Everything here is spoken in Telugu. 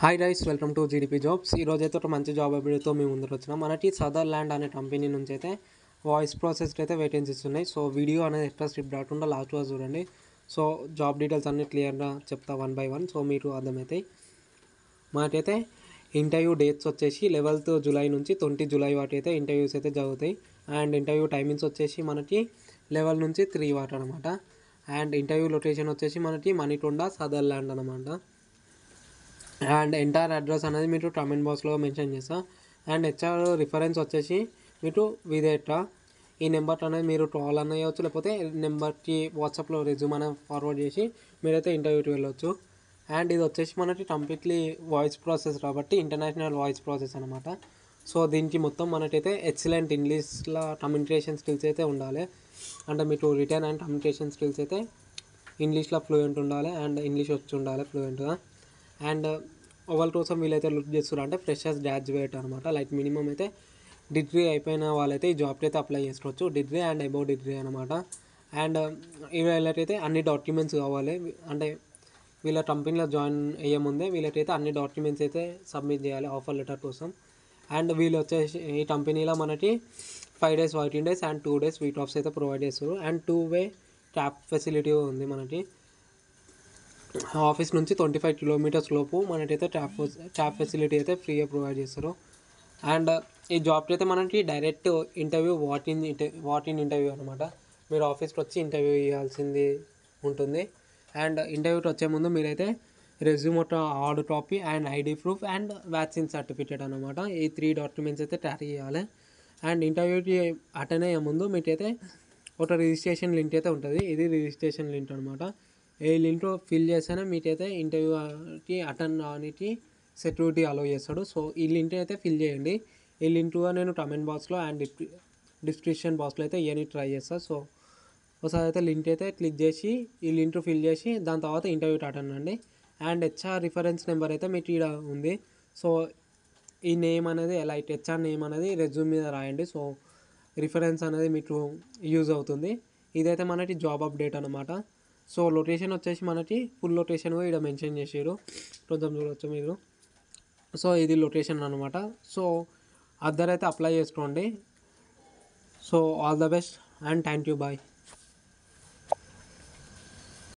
Hi guys, welcome to GDP jobs. ఈరోజు అయితే ఒక మంచి జాబ్ అప్డేట్తో మేము ముందుకు వచ్చినాం. మనకి సదర్లాండ్ అనే కంపెనీ నుంచి అయితే వాయిస్ ప్రాసెస్కి అయితే వేకెన్సీస్ ఉన్నాయి. సో వీడియో అనేది ఎక్స్ట్రా స్ట్రిప్ రాకుండా లాస్ట్ వరకు చూడండి. సో జాబ్ డీటెయిల్స్ అన్ని క్లియర్గా చెప్తా 1 by 1, సో మీరు అర్థమవుతాయి. మనకైతే ఇంటర్వ్యూ డేట్స్ వచ్చేసి 11th July నుంచి 20 July వాటి అయితే ఇంటర్వ్యూస్ అయితే జరుగుతాయి. అండ్ ఇంటర్వ్యూ టైమింగ్స్ వచ్చేసి మనకి 11 నుంచి 3 వాటి అనమాట. అండ్ ఇంటర్వ్యూ లొకేషన్ వచ్చేసి మనకి మణికొండ, సదర్లాండ్ అనమాట. అండ్ ఎంటైర్ అడ్రస్ అనేది మీరు కామెంట్ బాక్స్లో మెన్షన్ చేస్తా. అండ్ హెచ్ఆర్ రిఫరెన్స్ వచ్చేసి మీరు విదేట ఈ నెంబర్ అనేది మీరు కాల్ అన్న చేయవచ్చు, లేకపోతే నెంబర్కి వాట్సాప్లో రెజ్యూమ్ అనేది ఫార్వర్డ్ చేసి మీరైతే ఇంటర్వ్యూకి వెళ్ళొచ్చు. అండ్ ఇది వచ్చేసి మనకి కంప్లీట్లీ వాయిస్ ప్రాసెస్ కాబట్టి ఇంటర్నేషనల్ వాయిస్ ప్రాసెస్ అనమాట. సో దీనికి మొత్తం మనకైతే ఎక్సలెంట్ ఇంగ్లీష్లో కమ్యూనికేషన్ స్కిల్స్ అయితే ఉండాలి. అంటే మీకు రిటర్న్ అండ్ కమ్యూనికేషన్ స్కిల్స్ అయితే ఇంగ్లీష్లో ఫ్లూయెంట్ ఉండాలి అండ్ ఇంగ్లీష్ వచ్చి ఉండాలి ఫ్లూయెంట్గా. అండ్ వాళ్ళ కోసం వీళ్ళైతే లుక్ చేస్తారు అంటే ఫ్రెషర్స్ గ్రాడ్యుయేట్ అనమాట. లైక్ మినిమం అయితే డిగ్రీ అయిపోయిన వాళ్ళైతే ఈ జాబ్కి అయితే అప్లై చేసుకోవచ్చు. డిగ్రీ అండ్ అబౌవ్ డిగ్రీ అనమాట. అండ్ వీళ్ళకైతే అన్ని డాక్యుమెంట్స్ కావాలి. అంటే వీళ్ళ కంపెనీలో జాయిన్ అయ్యే ముందే వీళ్ళకైతే అన్ని డాక్యుమెంట్స్ అయితే సబ్మిట్ చేయాలి ఆఫర్ లెటర్ కోసం. అండ్ వీళ్ళు వచ్చేసి ఈ కంపెనీలో మనకి 5 days working days and 2 days week offs అయితే ప్రొవైడ్ చేస్తారు. అండ్ 2-way క్యాబ్ ఫెసిలిటీ ఉంది మనకి. ఆఫీస్ నుంచి 25 kilometers లోపు మనకైతే ట్యాబ్ ఫెసిలిటీ అయితే ఫ్రీగా ప్రొవైడ్ చేస్తారు. అండ్ ఈ జాబ్కి అయితే మనకి direct interview what in interview అనమాట. మీరు ఆఫీస్కి వచ్చి ఇంటర్వ్యూ ఇవ్వాల్సింది ఉంటుంది. అండ్ ఇంటర్వ్యూకి వచ్చే ముందు మీరైతే రెజ్యూమ్ ఒక hard copy and ID proof and vaccine certificate అనమాట, ఈ 3 డాక్యుమెంట్స్ అయితే క్యారీ చేయాలి. అండ్ ఇంటర్వ్యూకి అటెండ్ అయ్యే ముందు మీకైతే ఒక రిజిస్ట్రేషన్ లింక్ అయితే ఉంటుంది. ఇది రిజిస్ట్రేషన్ లింక్ అనమాట. ఈ లింక్లో ఫిల్ చేస్తేనే మీకైతే ఇంటర్వ్యూకి అటెండ్ అవడానికి సెక్యూరిటీ అలో చేస్తాడు. సో ఈ లింక్ అయితే ఫిల్ చేయండి. ఈ లింక్గా నేను కామెంట్ బాక్స్లో అండ్ డిస్క్రిప్షన్ బాక్స్లో అయితే ఇవన్నీ ట్రై చేస్తాను. సో ఒకసారి అయితే లింక్ అయితే క్లిక్ చేసి ఈ లింక్ ఫిల్ చేసి దాని తర్వాత ఇంటర్వ్యూకి అటెండ్ అండి. అండ్ హెచ్ఆర్ రిఫరెన్స్ నెంబర్ అయితే మీకు ఇక్కడ ఉంది. సో ఈ నేమ్ అనేది లైక్ హెచ్ఆర్ నేమ్ అనేది రెజ్యూమ్ మీద రాయండి. సో రిఫరెన్స్ అనేది మీకు యూజ్ అవుతుంది. ఇదైతే మనకి జాబ్ అప్డేట్ అనమాట. సో లొకేషన్ వచ్చేసి మనకి ఫుల్ లొకేషన్ ఇక్కడ మెన్షన్ చేసారు, కొంచెం చూడవచ్చు మీరు. సో ఇది లొకేషన్ అనమాట. సో అద్దరైతే అప్లై చేసుకోండి. So all the best and thank you, bye.